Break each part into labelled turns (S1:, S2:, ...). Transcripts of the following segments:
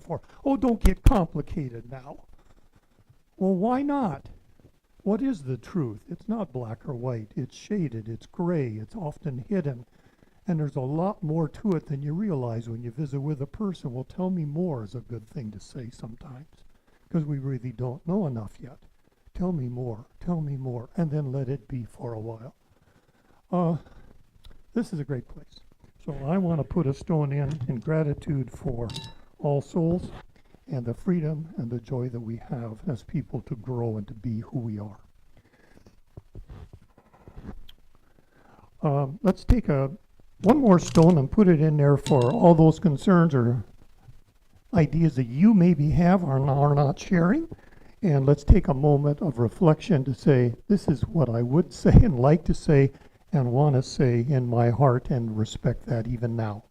S1: for? Oh, don't get complicated now. Well, why not? What is the truth? It's not black or white. It's shaded, it's gray, it's often hidden. And there's a lot more to it than you realize when you visit with a person. Well, tell me more is a good thing to say sometimes, because we really don't know enough yet. Tell me more, and then let it be for a while. This is a great place. So I want to put a stone in gratitude for All Souls and the freedom and the joy that we have as people to grow and to be who we are. Let's take one more stone and put it in there for all those concerns or ideas that you maybe have or are not sharing. And let's take a moment of reflection to say, this is what I would say and like to say and want to say in my heart, and respect that even now.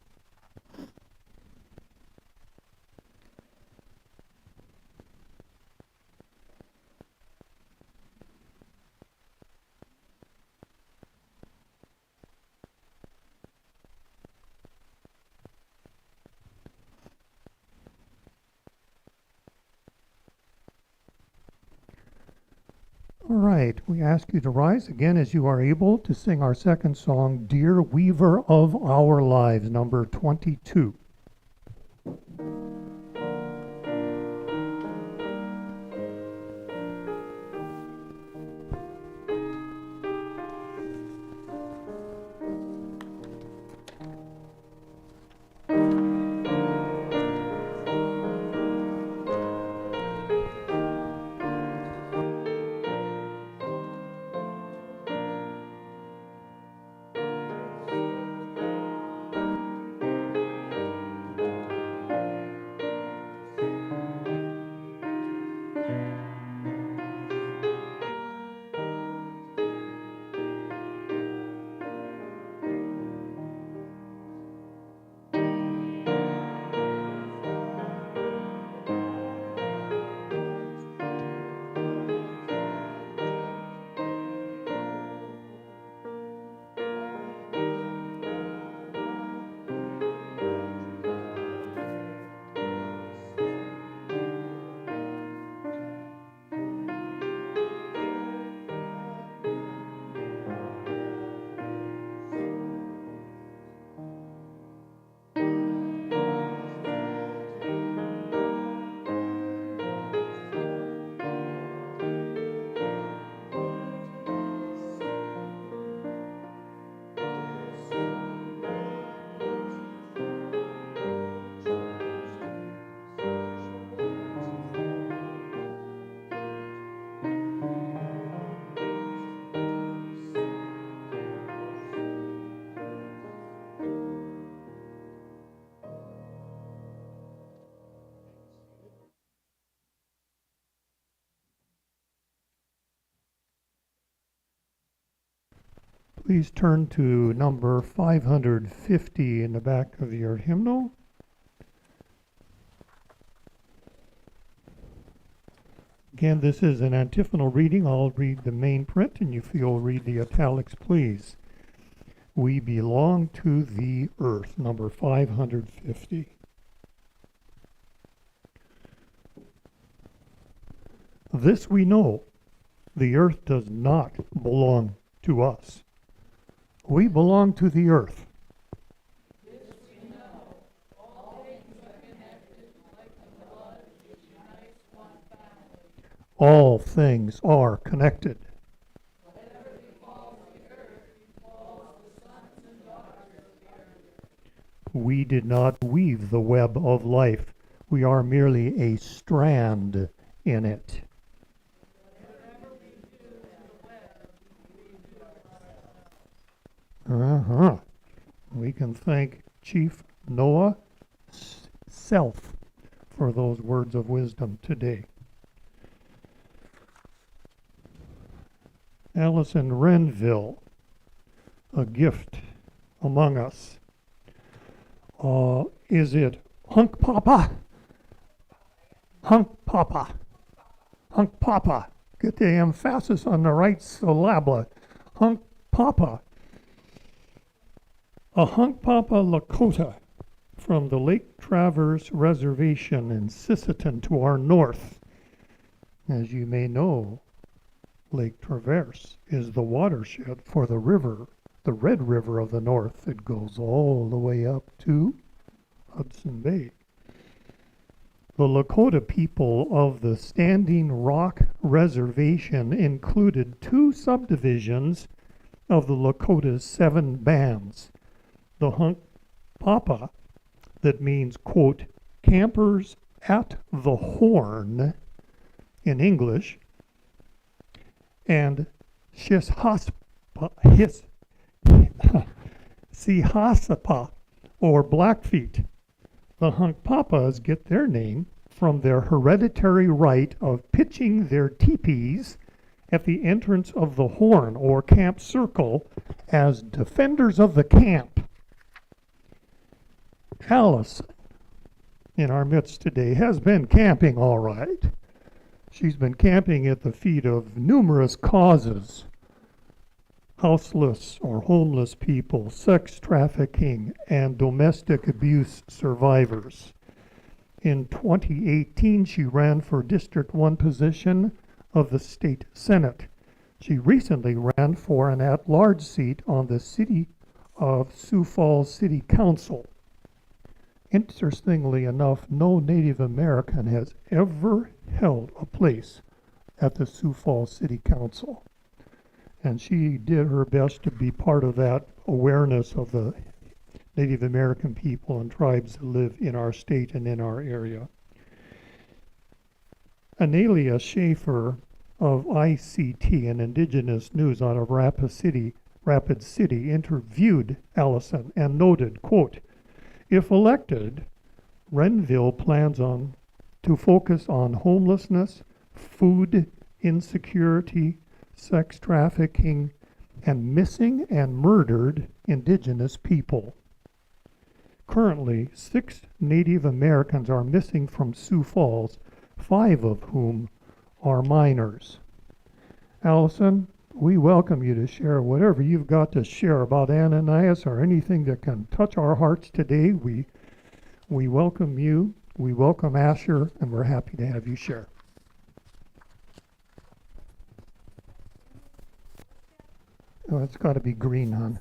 S1: All right, we ask you to rise again as you are able to sing our second song, Dear Weaver of Our Lives, number 22. Please turn to number 550 in the back of your hymnal. Again, this is an antiphonal reading. I'll read the main print, and if you'll read the italics, please. We belong to the earth, number 550. This we know, the earth does not belong to us. We belong to the earth.
S2: This we know. All things are connected like the blood which unites one family.
S1: All things are connected.
S2: Whatever befalls the earth befalls the sons and daughters of the earth.
S1: We did not weave the web of life. We are merely a strand in it.
S2: Whatever we do in the web, we do ourselves.
S1: We can thank Chief Noah Self for those words of wisdom today. Allison Renville, a gift among us. Is it Hunk Papa? Hunk Papa. Hunk Papa. Get the emphasis on the right syllable. Hunk Papa. A Hunk Papa Lakota from the Lake Traverse Reservation in Sisseton to our north. As you may know, Lake Traverse is the watershed for the river, the Red River of the North. It goes all the way up to Hudson Bay. The Lakota people of the Standing Rock Reservation included 2 subdivisions of the Lakota's 7 bands. The Hunkpapa, that means, quote, campers at the horn in English, and Sihaspa, or Blackfeet. The Hunkpapas get their name from their hereditary right of pitching their teepees at the entrance of the horn or camp circle as defenders of the camp. Allison, in our midst today, has been camping all right. She's been camping at the feet of numerous causes: houseless or homeless people, sex trafficking, and domestic abuse survivors. In 2018, she ran for District 1 position of the State Senate. She recently ran for an at-large seat on the City of Sioux Falls City Council. Interestingly enough, no Native American has ever held a place at the Sioux Falls City Council. And she did her best to be part of that awareness of the Native American people and tribes that live in our state and in our area. Analia Schaefer of ICT and Indigenous News out of Rapid City interviewed Allison and noted, quote, if elected, Renville plans to focus on homelessness, food insecurity, sex trafficking, and missing and murdered Indigenous people. Currently, 6 Native Americans are missing from Sioux Falls, 5 of whom are minors. Allison, we welcome you to share whatever you've got to share about Ananias or anything that can touch our hearts today. We welcome you, we welcome Asher, and we're happy to have you share. Oh, it's got to be green, hon.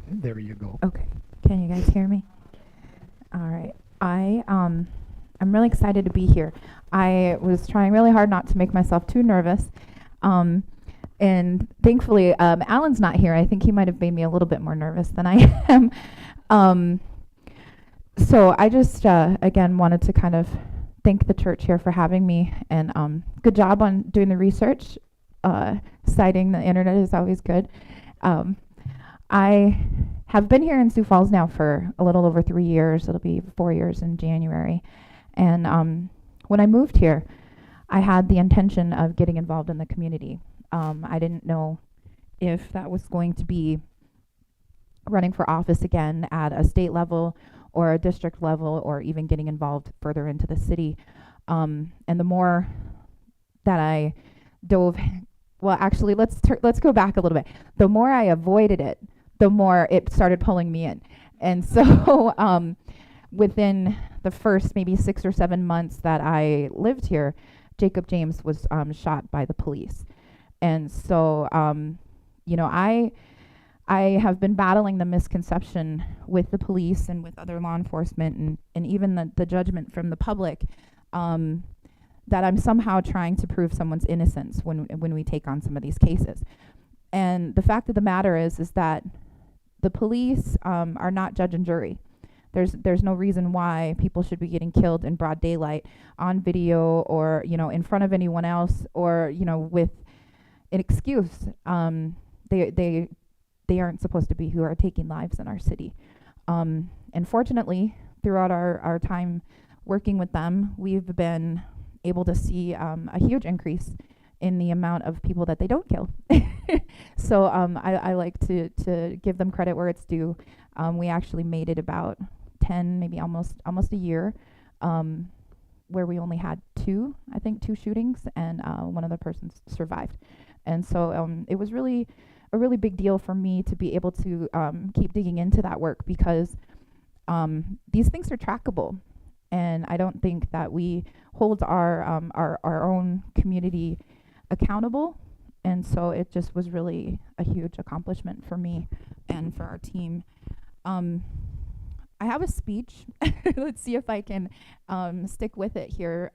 S1: There you go.
S3: Okay. Can you guys hear me? All right. I'm really excited to be here. I was trying really hard not to make myself too nervous. And thankfully, Alan's not here. I think he might have made me a little bit more nervous than I am. So I just, again, wanted to kind of thank the church here for having me. And good job on doing the research. Citing the internet is always good. I have been here in Sioux Falls now for a little over 3 years. It'll be 4 years in January. And when I moved here, I had the intention of getting involved in the community. I didn't know if that was going to be running for office again at a state level or a district level, or even getting involved further into the city. And the more that I dove, well, actually, let's go back a little bit. The more I avoided it, the more it started pulling me in. And so within the first maybe 6 or 7 months that I lived here, Jacob James was shot by the police. And so, I have been battling the misconception with the police and with other law enforcement and even the judgment from the public that I'm somehow trying to prove someone's innocence when we take on some of these cases. And the fact of the matter is that the police are not judge and jury. There's no reason why people should be getting killed in broad daylight on video or, in front of anyone else or, with an excuse. They aren't supposed to be who are taking lives in our city. And fortunately, throughout our time working with them, we've been able to see a huge increase in the amount of people that they don't kill. So I like to give them credit where it's due. We actually made it about 10, maybe almost a year, where we only had 2 shootings, and one of the persons survived. And so it was really a really big deal for me to be able to keep digging into that work, because these things are trackable. And I don't think that we hold our own community accountable. And so it just was really a huge accomplishment for me and for our team. I have a speech. Let's see if I can stick with it here,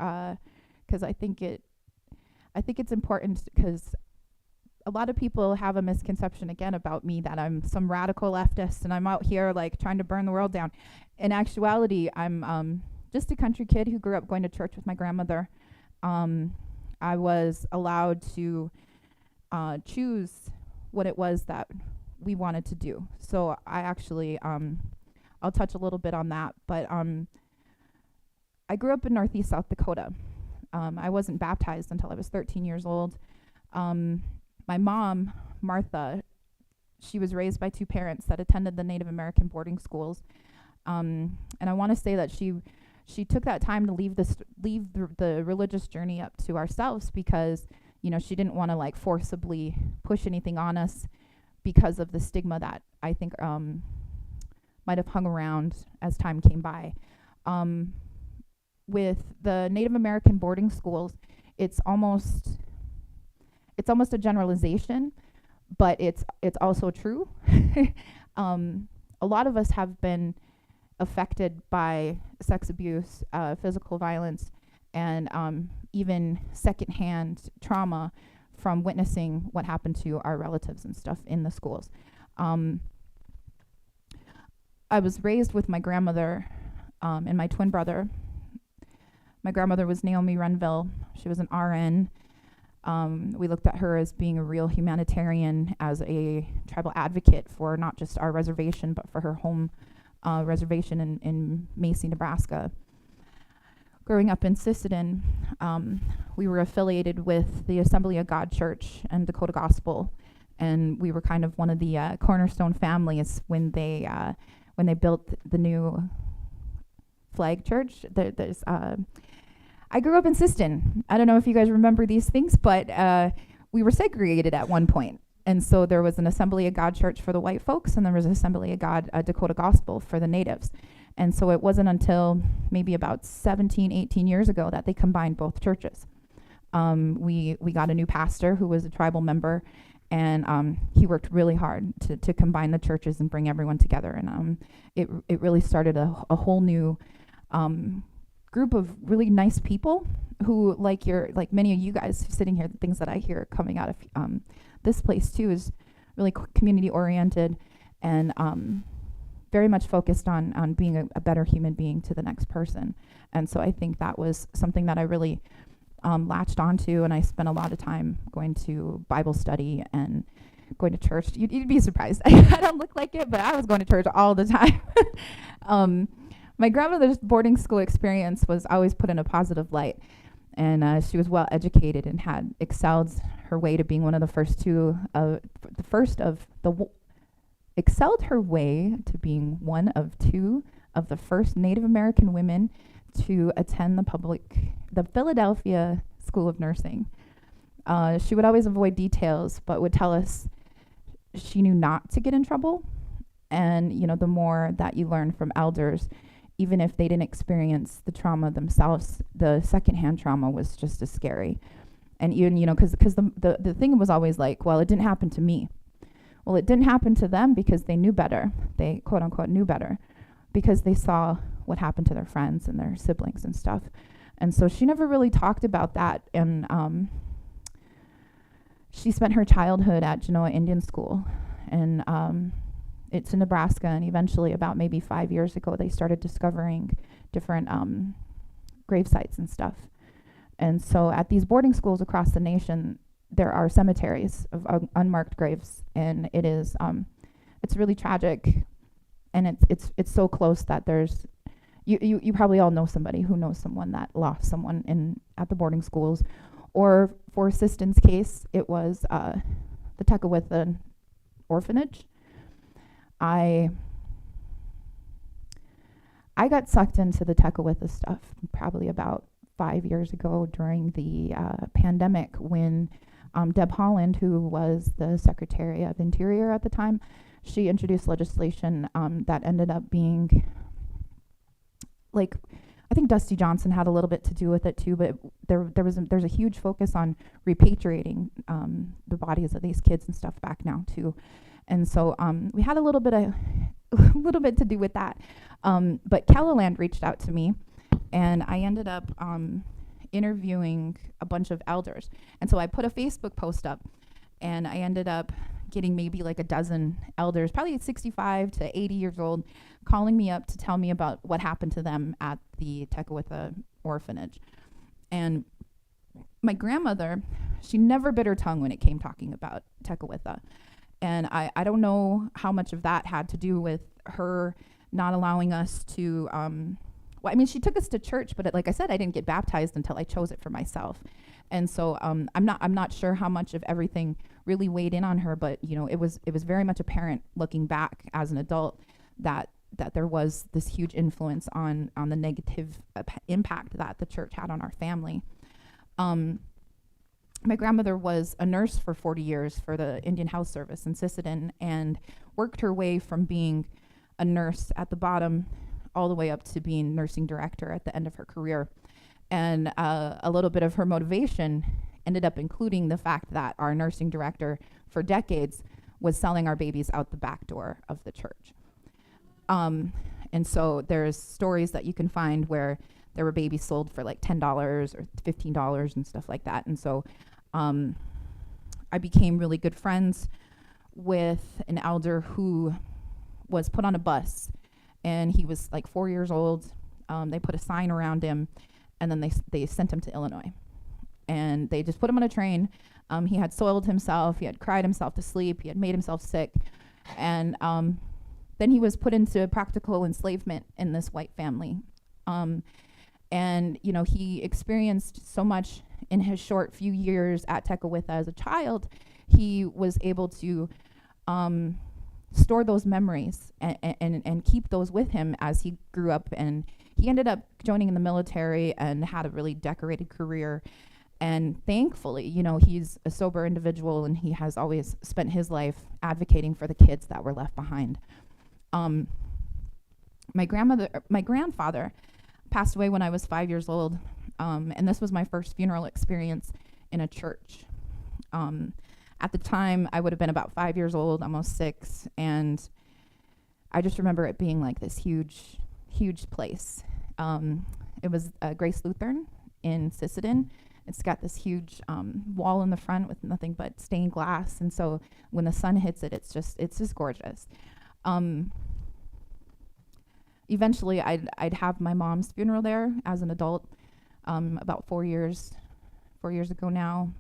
S3: because I think it's important, because a lot of people have a misconception again about me that I'm some radical leftist and I'm out here like trying to burn the world down. In actuality, I'm just a country kid who grew up going to church with my grandmother. I was allowed to choose what it was that we wanted to do. So I actually, I'll touch a little bit on that, but I grew up in Northeast South Dakota. I wasn't baptized until I was 13 years old. My mom, Martha, she was raised by two parents that attended the Native American boarding schools. And I want to say that she took that time to leave the religious journey up to ourselves, because, she didn't want to like forcibly push anything on us because of the stigma that I think might have hung around as time came by. With the Native American boarding schools, it's almost a generalization, but it's also true. A lot of us have been affected by sex abuse, physical violence, and even secondhand trauma from witnessing what happened to our relatives and stuff in the schools. I was raised with my grandmother and my twin brother. My grandmother was Naomi Renville. She was an RN. We looked at her as being a real humanitarian, as a tribal advocate for not just our reservation, but for her home reservation in Macy, Nebraska. Growing up in Sisseton, we were affiliated with the Assembly of God Church and Dakota Gospel, and we were kind of one of the cornerstone families when they built the new flag church. I grew up in Sisseton. I don't know if you guys remember these things, but we were segregated at one point. And so there was an Assembly of God church for the white folks, and there was an Assembly of God Dakota Gospel for the natives. And so it wasn't until maybe about 17, 18 years ago that they combined both churches. We got a new pastor who was a tribal member, and he worked really hard to combine the churches and bring everyone together. And it really started a whole new group of really nice people who, like many of you guys sitting here, the things that I hear coming out of this place too is really community oriented and very much focused on being a better human being to the next person. And so I think that was something that I really latched onto, and I spent a lot of time going to Bible study and going to church. You'd be surprised. I don't look like it, but I was going to church all the time. My grandmother's boarding school experience was always put in a positive light, and she was well educated and had excelled her way to being one of the excelled her way to being one of two of the first Native American women to attend the Philadelphia School of Nursing. She would always avoid details, but would tell us she knew not to get in trouble. And, the more that you learn from elders, even if they didn't experience the trauma themselves, the secondhand trauma was just as scary. And even, because the thing was always like, well, it didn't happen to me. Well, it didn't happen to them because they knew better. They, quote unquote, knew better because they saw what happened to their friends and their siblings and stuff. And so she never really talked about that. And she spent her childhood at Genoa Indian School. And it's in Nebraska. And eventually, about maybe 5 years ago, they started discovering different grave sites and stuff. And so at these boarding schools across the nation, there are cemeteries of unmarked graves, and it is it's really tragic, and it's so close that there's you probably all know somebody who knows someone that lost someone at the boarding schools, or for Sisseton's case, it was the Tekakwitha orphanage. I got sucked into the Tekakwitha stuff probably about 5 years ago during the pandemic when Deb Haaland, who was the Secretary of Interior at the time, she introduced legislation that ended up being like, I think Dusty Johnson had a little bit to do with it too, but there's a huge focus on repatriating the bodies of these kids and stuff back now too, and so we had a little bit of a little bit to do with that. But Kellaland reached out to me, and I ended up interviewing a bunch of elders, and so I put a Facebook post up, and I ended up getting maybe like a dozen elders, probably 65 to 80 years old, calling me up to tell me about what happened to them at the Tekakwitha orphanage. And my grandmother, she never bit her tongue when it came talking about Tekakwitha. And I don't know how much of that had to do with her not allowing us to, well, I mean, she took us to church, but like I said, I didn't get baptized until I chose it for myself. And so I'm not sure how much of everything really weighed in on her, but you know, it was very much apparent looking back as an adult that there was this huge influence on the negative impact that the church had on our family. My grandmother was a nurse for 40 years for the Indian Health Service in Sisseton, and worked her way from being a nurse at the bottom all the way up to being nursing director at the end of her career. And a little bit of her motivation ended up including the fact that our nursing director for decades was selling our babies out the back door of the church. And so there's stories that you can find where there were babies sold for like $10 or $15 and stuff like that. And so I became really good friends with an elder who was put on a bus, and he was like 4 years old. They put a sign around him, and then they sent him to Illinois. And they just put him on a train. He had soiled himself. He had cried himself to sleep. He had made himself sick. And then he was put into practical enslavement in this white family. And, you know, he experienced so much in his short few years at Tekakwitha as a child. He was able to store those memories and keep those with him as he grew up. And he ended up joining in the military and had a really decorated career. And thankfully, you know, he's a sober individual, and he has always spent his life advocating for the kids that were left behind. My grandfather passed away when I was 5 years old, and this was my first funeral experience in a church. At the time, I would have been about 5 years old, almost 6, and I just remember it being like this huge, huge place. It was Grace Lutheran in Sisseton. It's got this huge wall in the front with nothing but stained glass, and so when the sun hits it, it's just gorgeous. Eventually, I'd have my mom's funeral there as an adult, about 4 years ago now.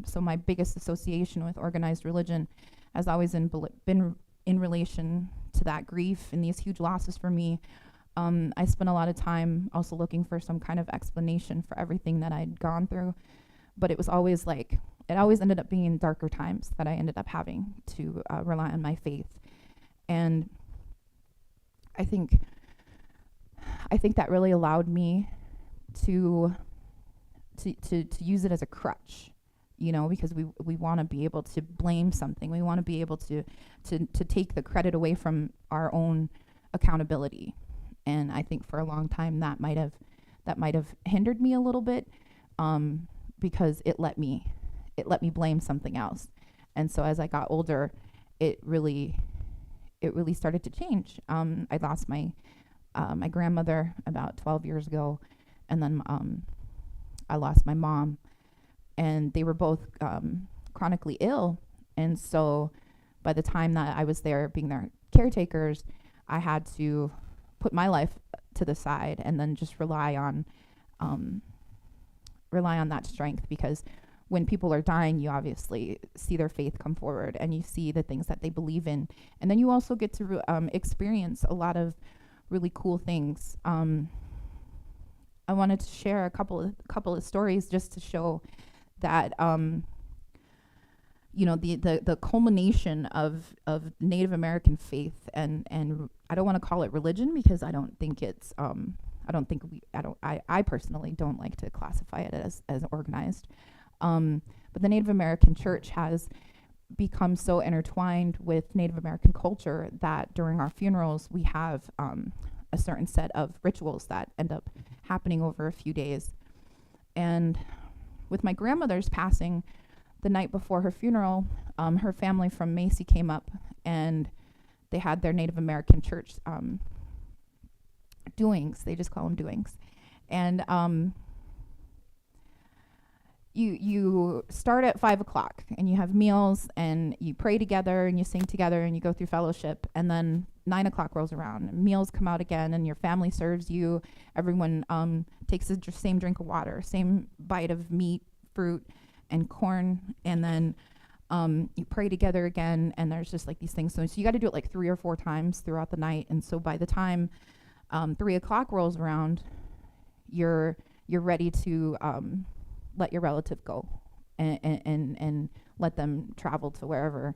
S3: So my biggest association with organized religion has always been in relation to that grief and these huge losses for me. I spent a lot of time also looking for some kind of explanation for everything that I'd gone through, but it was always like, it always ended up being in darker times that I ended up having to rely on my faith. And I think that really allowed me to use it as a crutch, you know, because we want to be able to blame something. We want to be able to take the credit away from our own accountability. And I think for a long time that might have hindered me a little bit, because it let me blame something else. And so as I got older, it really started to change. I lost my grandmother about 12 years ago, and then I lost my mom, and they were both chronically ill. And so by the time that I was there being their caretakers, I had to put my life to the side and then just rely on that strength, because when people are dying, you obviously see their faith come forward, and you see the things that they believe in, and then you also get to experience a lot of really cool things. I wanted to share a couple of stories just to show that you know, the culmination of Native American faith, and I don't want to call it religion, because I personally don't like to classify it as organized. But the Native American church has become so intertwined with Native American culture that during our funerals we have a certain set of rituals that end up happening over a few days. And with my grandmother's passing, the night before her funeral, her family from Macy came up, and they had their Native American church doings. They just call them doings. And you start at 5 o'clock, and you have meals, and you pray together, and you sing together, and you go through fellowship. And then 9 o'clock rolls around, and meals come out again, and your family serves you. Everyone takes the same drink of water, same bite of meat, fruit, and corn. And then you pray together again, and there's just like these things. So you got to do it like 3 or 4 times throughout the night. And so by the time 3 o'clock rolls around, you're ready to let your relative go and let them travel to wherever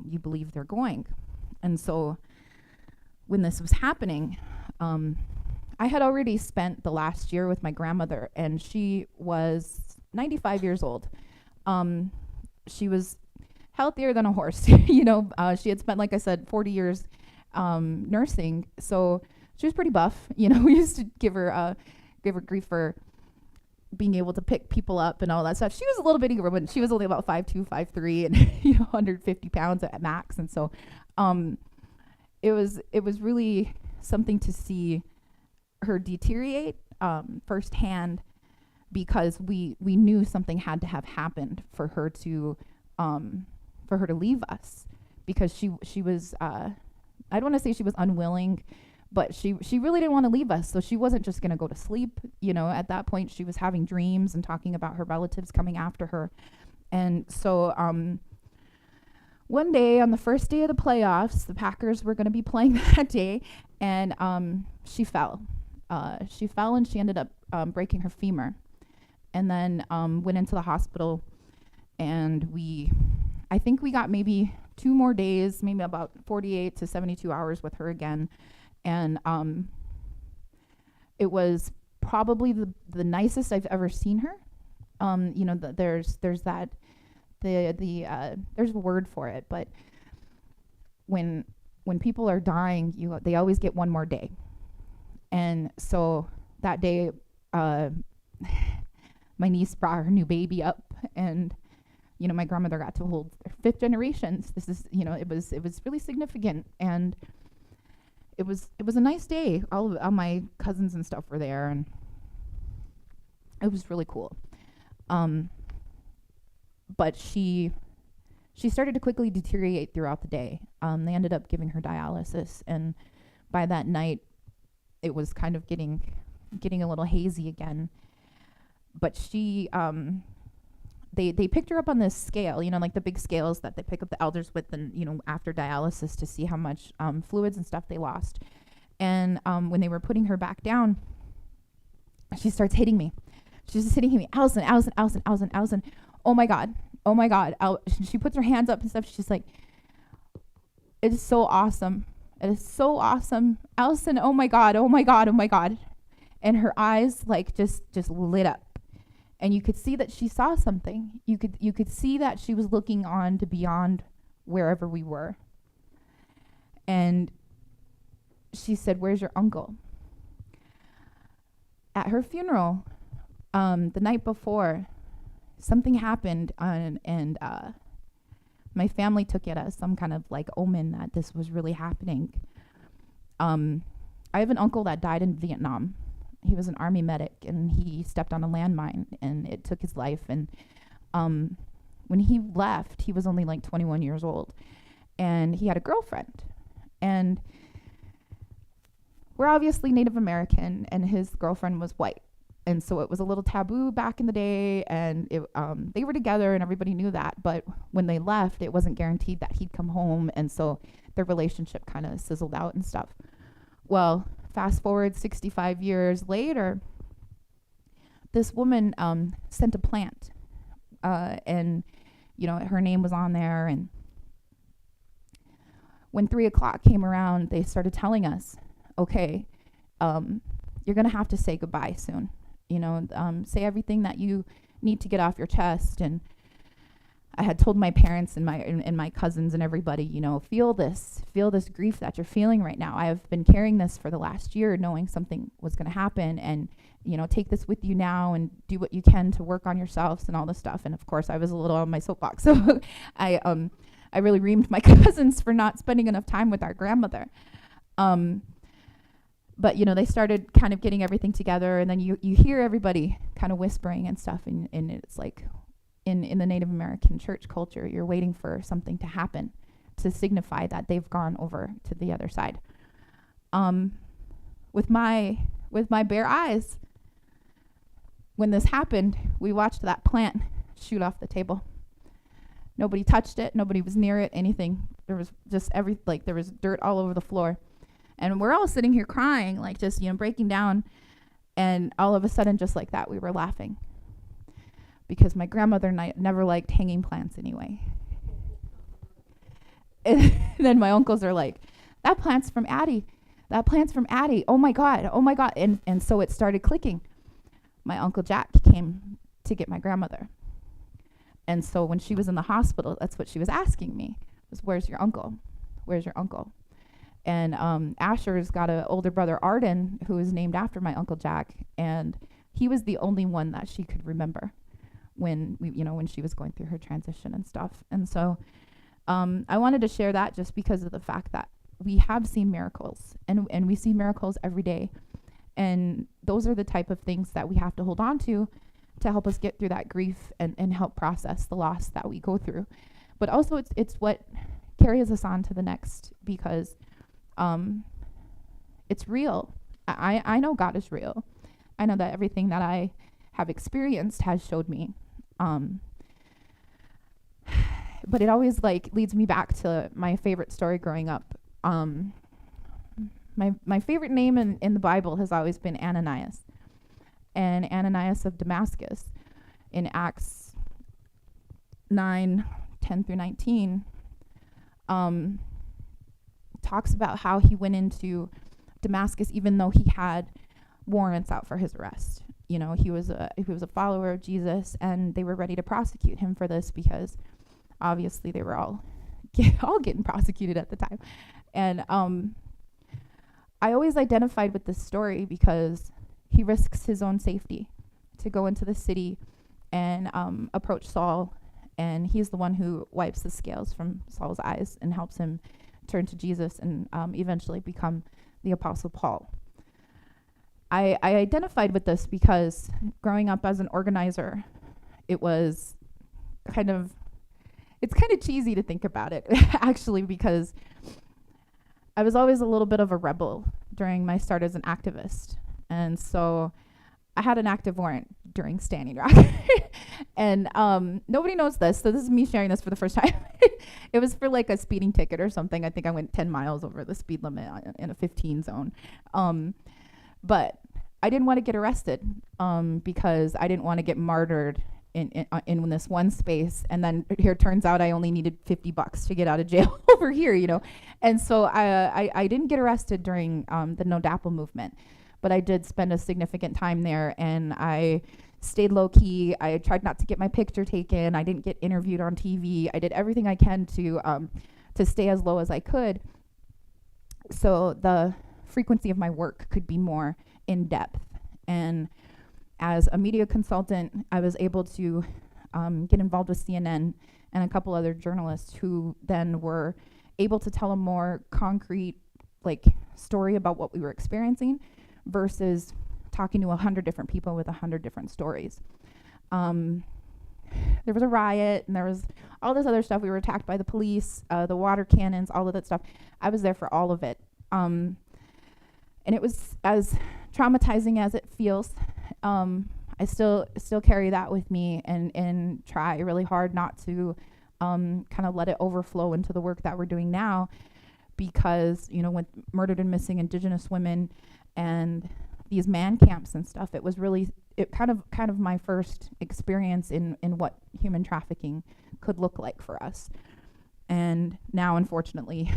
S3: you believe they're going. And so when this was happening, I had already spent the last year with my grandmother, and she was 95 years old. She was healthier than a horse. She had spent, like I said, 40 years nursing, so she was pretty buff. We used to give her grief for being able to pick people up and all that stuff. She was a little bit bigger, but she was only about 5'2", 5'3", and 150 pounds at max. And so it was really something to see her deteriorate firsthand, because we knew something had to have happened for her to leave us, because she was I don't want to say she was unwilling, but she really didn't want to leave us. So she wasn't just going to go to sleep. At that point she was having dreams and talking about her relatives coming after her. And so one day, on the first day of the playoffs, the Packers were going to be playing that day, and she fell. She fell, and she ended up breaking her femur, and then went into the hospital. And I think we got maybe 2 more days, maybe about 48 to 72 hours with her again. And it was probably the nicest I've ever seen her. There's that, there's a word for it, but when people are dying, they always get 1 more day. And so that day, my niece brought her new baby up, and my grandmother got to hold their 5th generations. This is, it was really significant, and it was a nice day. All my cousins and stuff were there, and it was really cool. But she started to quickly deteriorate throughout the day. They ended up giving her dialysis, and by that night, it was kind of getting a little hazy again. But she, they picked her up on this scale, like the big scales that they pick up the elders with, and after dialysis, to see how much fluids and stuff they lost. And when they were putting her back down, she starts hitting me. She's just hitting me, Allison, Allison, Allison, Allison, Allison. Oh my God. She puts her hands up and stuff. She's like, it is so awesome. It is so awesome. Allison, oh my God, oh my God, oh my God. And her eyes just lit up. And you could see that she saw something. You could see that she was looking on to beyond wherever we were. And she said, "Where's your uncle?" At her funeral, the night before, something happened, and my family took it as some kind of omen that this was really happening. I have an uncle that died in Vietnam. He was an Army medic, and he stepped on a landmine, and it took his life. And when he left, he was only 21 years old, and he had a girlfriend. And we're obviously Native American, and his girlfriend was white. And so it was a little taboo back in the day, and they were together, and everybody knew that. But when they left, it wasn't guaranteed that he'd come home, and so their relationship kind of sizzled out and stuff. Well, fast forward 65 years later, this woman sent a plant, and her name was on there. And when 3 o'clock came around, they started telling us, okay, you're gonna have to say goodbye soon. Say everything that you need to get off your chest. And I had told my parents and my cousins and everybody, you know, feel this grief that you're feeling right now. I have been carrying this for the last year, knowing something was going to happen, and, you know, take this with you now and do what you can to work on yourselves and all this stuff. And of course, I was a little on my soapbox, so I really reamed my cousins for not spending enough time with our grandmother. But, you know, they started kind of getting everything together, and then you hear everybody kind of whispering and stuff, and it's like, in the Native American church culture, you're waiting for something to happen to signify that they've gone over to the other side. With my bare eyes, when this happened, we watched that plant shoot off the table. Nobody touched it. Nobody was near it, anything. There was just there was dirt all over the floor. And we're all sitting here crying, like just, you know, breaking down. And all of a sudden, just like that, we were laughing. Because my grandmother never liked hanging plants anyway. And then my uncles are like, that plant's from Addie. That plant's from Addie. Oh my God. Oh my God. And so it started clicking. My Uncle Jack came to get my grandmother. And so when she was in the hospital, that's what she was asking me, was, where's your uncle? Where's your uncle? And Asher's got an older brother, Arden, who is named after my Uncle Jack. And he was the only one that she could remember when she was going through her transition and stuff. And so I wanted to share that just because of the fact that we have seen miracles, and we see miracles every day. And those are the type of things that we have to hold on to help us get through that grief and help process the loss that we go through. But also it's what carries us on to the next, because it's real. I know God is real. I know that everything that I have experienced has showed me. But it always leads me back to my favorite story growing up. My favorite name in the Bible has always been Ananias. And Ananias of Damascus in Acts 9:10-19 talks about how he went into Damascus even though he had warrants out for his arrest. You know, he was a follower of Jesus, and they were ready to prosecute him for this because obviously they were all getting prosecuted at the time. And I always identified with this story because he risks his own safety to go into the city and approach Saul, and he's the one who wipes the scales from Saul's eyes and helps him turn to Jesus and eventually become the Apostle Paul. I identified with this because growing up as an organizer, it's kind of cheesy to think about it, actually, because I was always a little bit of a rebel during my start as an activist. And so I had an active warrant during Standing Rock. And nobody knows this, so this is me sharing this for the first time. It was for a speeding ticket or something. I think I went 10 miles over the speed limit in a 15 zone. But I didn't want to get arrested because I didn't want to get martyred in this one space, and then here it turns out I only needed $50 to get out of jail over here, you know. And so I didn't get arrested during the No DAPL movement, but I did spend a significant time there, and I stayed low key. I tried not to get my picture taken. I didn't get interviewed on TV. I did everything I can to stay as low as I could, so the frequency of my work could be more in depth. And as a media consultant, I was able to get involved with CNN and a couple other journalists who then were able to tell a more concrete story about what we were experiencing versus talking to 100 different people with 100 different stories. There was a riot, and there was all this other stuff. We were attacked by the police, the water cannons, all of that stuff. I was there for all of it. And it was as traumatizing as it feels. I still carry that with me and try really hard not to kind of let it overflow into the work that we're doing now, because, you know, with murdered and missing Indigenous women and these man camps and stuff, it was really kind of my first experience in what human trafficking could look like for us. And now, unfortunately,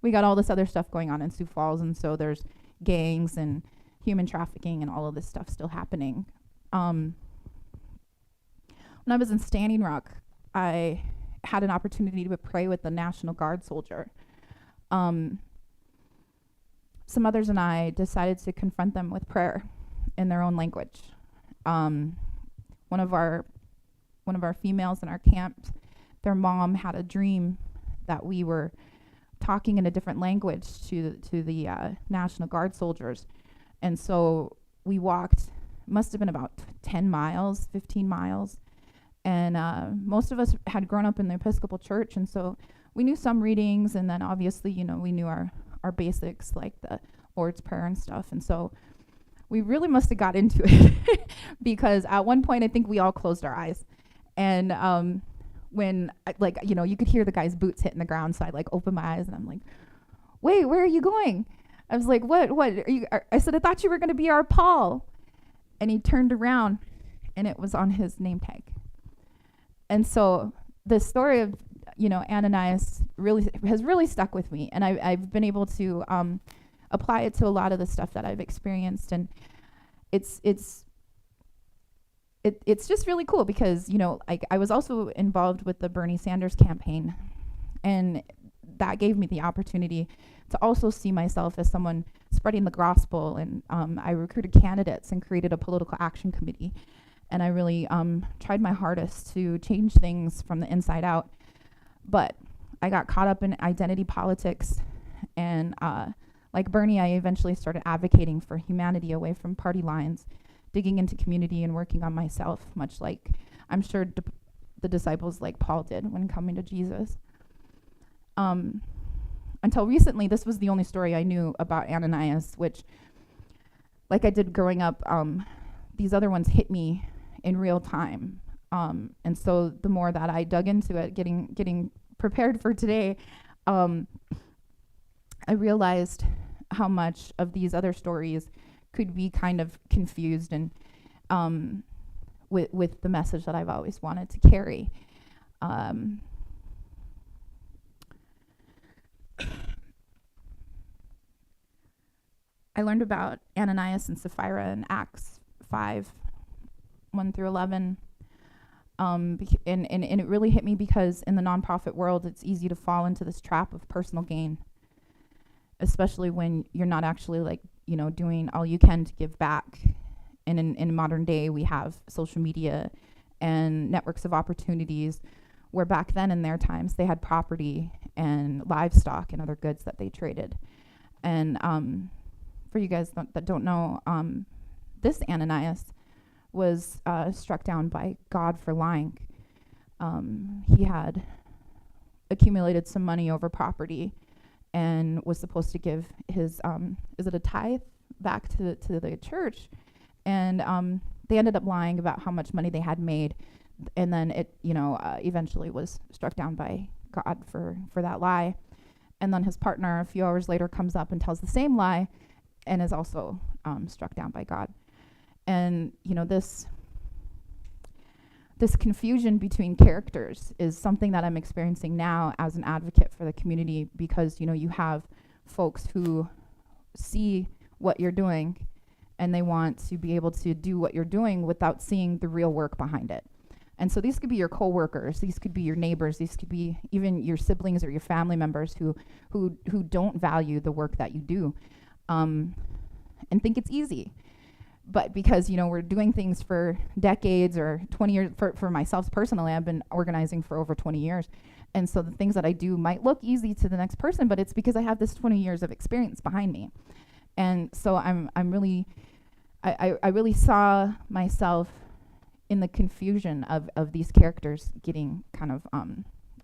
S3: we got all this other stuff going on in Sioux Falls, and so there's gangs and human trafficking and all of this stuff still happening. When I was in Standing Rock, I had an opportunity to pray with the National Guard soldier. Some others and I decided to confront them with prayer in their own language. One of our females in our camp, their mom had a dream that we were talking in a different language to the National Guard soldiers. And so we walked, must have been about 10 miles, 15 miles. And most of us had grown up in the Episcopal Church, and so we knew some readings, and then obviously, we knew our basics, like the Lord's Prayer and stuff. And so we really must have got into it because at one point, I think we all closed our eyes. And when, you could hear the guy's boots hitting the ground, so I opened my eyes, and I'm like, wait, where are you going? I was like, what are you? I said, I thought you were going to be our Paul. And he turned around, and it was on his name tag. And so the story of, Ananias has really stuck with me, and I've been able to apply it to a lot of the stuff that I've experienced, and it's just really cool because I was also involved with the Bernie Sanders campaign, and that gave me the opportunity to also see myself as someone spreading the gospel, and I recruited candidates and created a political action committee. And I really tried my hardest to change things from the inside out. But I got caught up in identity politics. And like Bernie, I eventually started advocating for humanity away from party lines, digging into community and working on myself, much like I'm sure the disciples like Paul did when coming to Jesus. Until recently, this was the only story I knew about Ananias, which, like I did growing up, these other ones hit me in real time. And so the more that I dug into it, getting prepared for today, I realized how much of these other stories could be kind of confused and with the message that I've always wanted to carry. I learned about Ananias and Sapphira in Acts 5, 1 through 11. And it really hit me because in the nonprofit world, it's easy to fall into this trap of personal gain, especially when you're not actually doing all you can to give back. And in modern day, we have social media and networks of opportunities where back then in their times, they had property and livestock and other goods that they traded. And for you guys that don't know, this Ananias was struck down by God for lying. He had accumulated some money over property and was supposed to give his, is it a tithe, back to the church. And they ended up lying about how much money they had made. And then it, eventually was struck down by God for that lie. And then his partner, a few hours later, comes up and tells the same lie and is also struck down by God. And, this confusion between characters is something that I'm experiencing now as an advocate for the community because, you have folks who see what you're doing and they want to be able to do what you're doing without seeing the real work behind it. And so these could be your coworkers, these could be your neighbors, these could be even your siblings or your family members who don't value the work that you do, and think it's easy. But because, we're doing things for decades or 20 years, for myself personally, I've been organizing for over 20 years. And so the things that I do might look easy to the next person, but it's because I have this 20 years of experience behind me. And so I really saw myself in the confusion of these characters getting kind of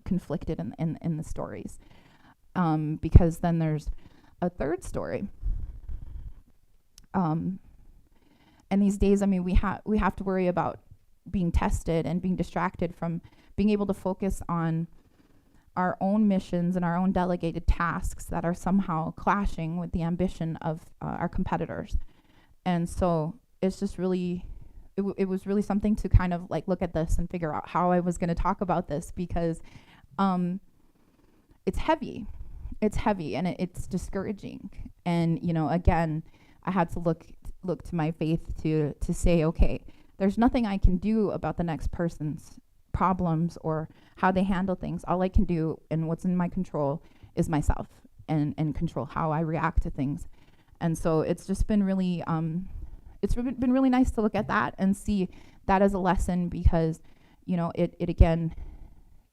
S3: conflicted in the stories. Because then there's a third story. And these days, we have to worry about being tested and being distracted from being able to focus on our own missions and our own delegated tasks that are somehow clashing with the ambition of our competitors. And so it's just really, it was really something to kind of look at this and figure out how I was going to talk about this because it's heavy. It's heavy and it's discouraging. And, again, I had to look to my faith to say, okay, there's nothing I can do about the next person's problems or how they handle things. All I can do and what's in my control is myself and control how I react to things. And so it's just been really, been really nice to look at that and see that as a lesson, because, you know, it again,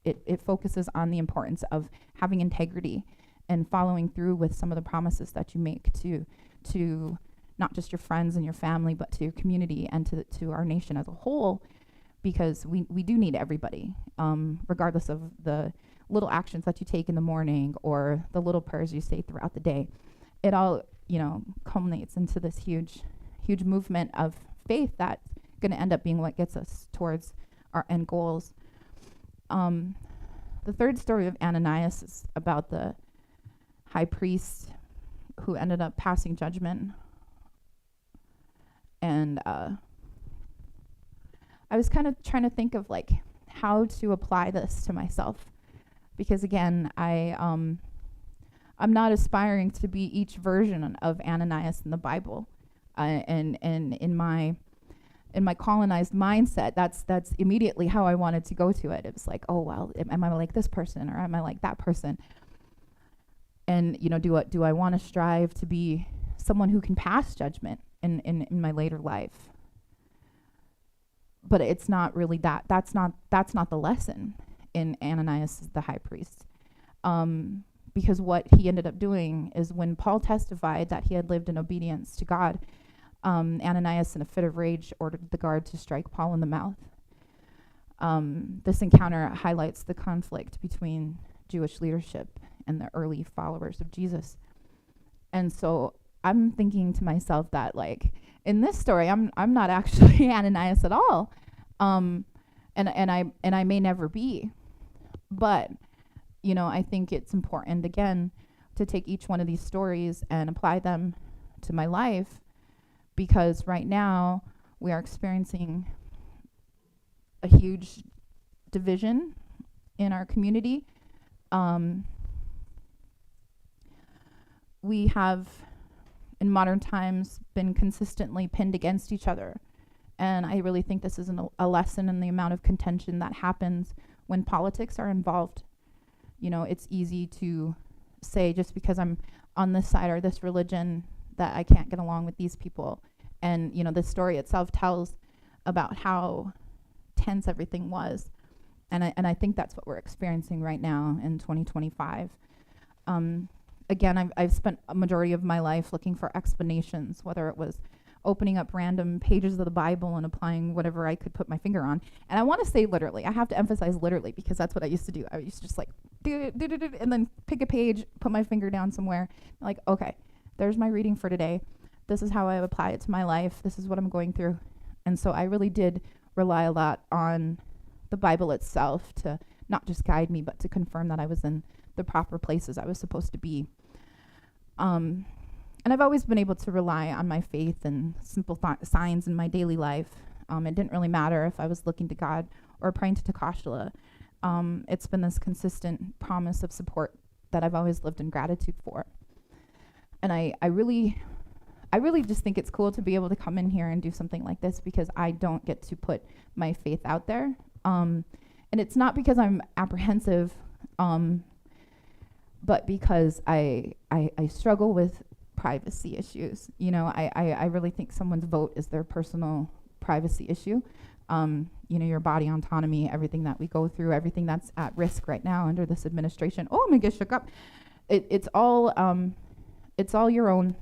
S3: it focuses on the importance of having integrity and following through with some of the promises that you make to not just your friends and your family, but to your community and to our nation as a whole, because we do need everybody, regardless of the little actions that you take in the morning or the little prayers you say throughout the day. It all, you know, culminates into this huge movement of faith that's going to end up being what gets us towards our end goals. The third story of Ananias is about the high priest who ended up passing judgment. And I was kind of trying to think of like how to apply this to myself, because again, I'm not aspiring to be each version of Ananias in the Bible, and in my colonized mindset, that's immediately how I wanted to go to it. It was like, oh well, am I like this person or am I like that person? And you know, do I want to strive to be someone who can pass judgment in my later life? But it's not really that. That's not the lesson in Ananias the high priest. Because what he ended up doing is, when Paul testified that he had lived in obedience to God, Ananias, in a fit of rage, ordered the guard to strike Paul in the mouth. This encounter highlights the conflict between Jewish leadership and the early followers of Jesus. And so I'm thinking to myself that, like, in this story, I'm not actually Ananias at all, and I may never be, but you know, I think it's important again to take each one of these stories and apply them to my life, because right now we are experiencing a huge division in our community. We have, in modern times, been consistently pinned against each other. And I really think this is a lesson in the amount of contention that happens when politics are involved. You know, it's easy to say, just because I'm on this side or this religion, that I can't get along with these people. And, you know, the story itself tells about how tense everything was. And I think that's what we're experiencing right now in 2025. Again, I've spent a majority of my life looking for explanations, whether it was opening up random pages of the Bible and applying whatever I could put my finger on. And I want to say literally. I have to emphasize literally, because that's what I used to do. I used to just like, and then pick a page, put my finger down somewhere, like, okay, there's my reading for today. This is how I apply it to my life. This is what I'm going through. And so I really did rely a lot on the Bible itself to not just guide me, but to confirm that I was in the proper places I was supposed to be. And I've always been able to rely on my faith and simple signs in my daily life. It didn't really matter if I was looking to God or praying to Takashla. It's been this consistent promise of support that I've always lived in gratitude for. And I really just think it's cool to be able to come in here and do something like this, because I don't get to put my faith out there. And it's not because I'm apprehensive, but because I struggle with privacy issues. You know, I really think someone's vote is their personal privacy issue. You know, your body autonomy, everything that we go through, everything that's at risk right now under this administration. Oh, I'm gonna get shook up. It's all your own,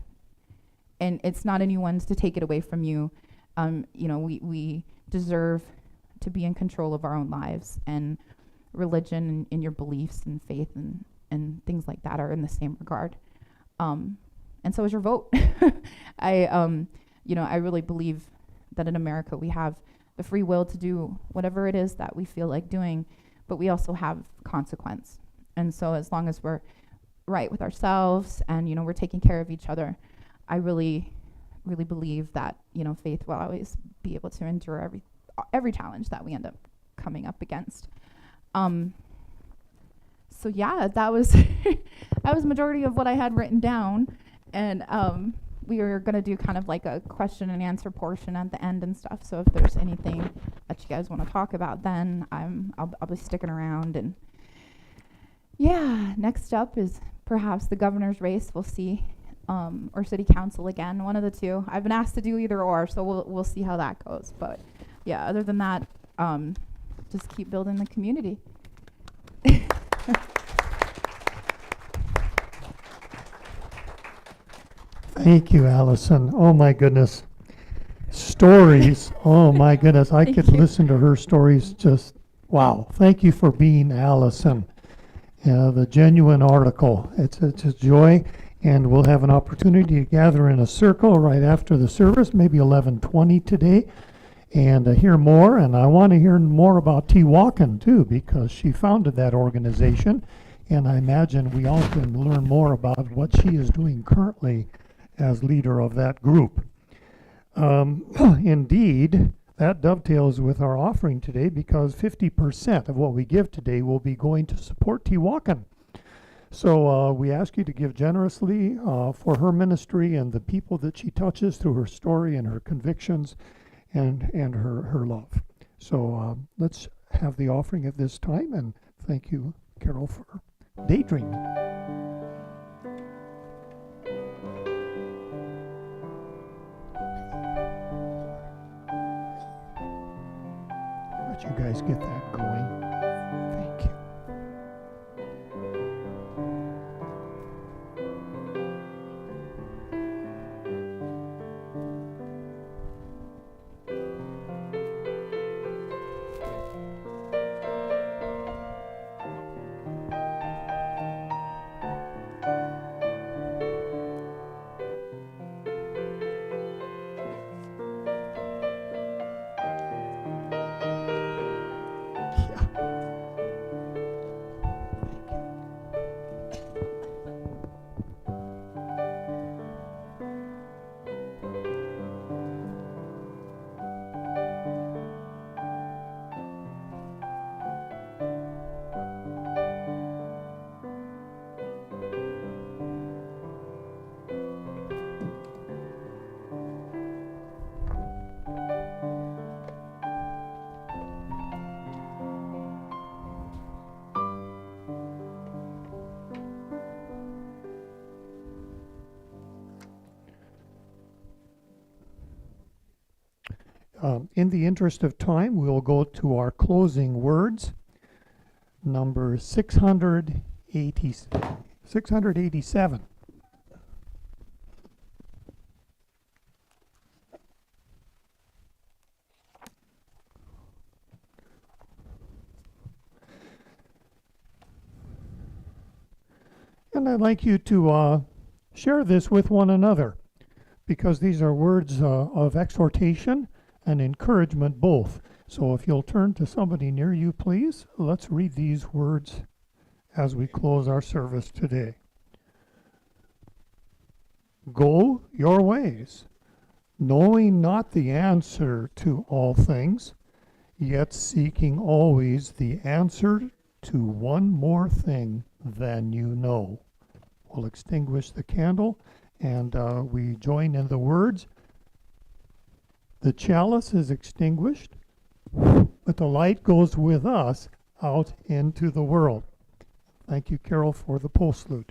S3: and it's not anyone's to take it away from you. You know, we deserve to be in control of our own lives, and religion and your beliefs and faith and things like that are in the same regard. And so is your vote. I really believe that in America we have the free will to do whatever it is that we feel like doing, but we also have consequence. And so as long as we're right with ourselves and, you know, we're taking care of each other, I really, really believe that, you know, faith will always be able to endure every challenge that we end up coming up against. So yeah, that was that was majority of what I had written down. And we are going to do kind of like a question and answer portion at the end and stuff. So if there's anything that you guys want to talk about, then I'll be sticking around. And yeah, next up is perhaps the governor's race. We'll see, or city council again, one of the two. I've been asked to do either or, so we'll see how that goes. But yeah, other than that, just keep building the community.
S1: Thank you, Allison. Oh my goodness. Stories. Oh my goodness. I could listen to her stories just, wow. Thank you for being Allison. The genuine article. It's a joy, and we'll have an opportunity to gather in a circle right after the service, maybe 11:20 today, and hear more. And I want to hear more about Tewakan too, because she founded that organization, and I imagine we all can learn more about what she is doing currently as leader of that group. Indeed, that dovetails with our offering today, because 50% of what we give today will be going to support Tewakan. So we ask you to give generously for her ministry and the people that she touches through her story and her convictions and her love. So let's have the offering at this time, and thank you, Carol, for daydreaming. Let you guys get that going. Thank you. In the interest of time, we'll go to our closing words, number 687. And I'd like you to share this with one another, because these are words of exhortation and encouragement both. So if you'll turn to somebody near you, please, let's read these words as we close our service today. Go your ways, knowing not the answer to all things, yet seeking always the answer to one more thing than you know. We'll extinguish the candle, and we join in the words. The chalice is extinguished, but the light goes with us out into the world. Thank you, Carol, for the postlude.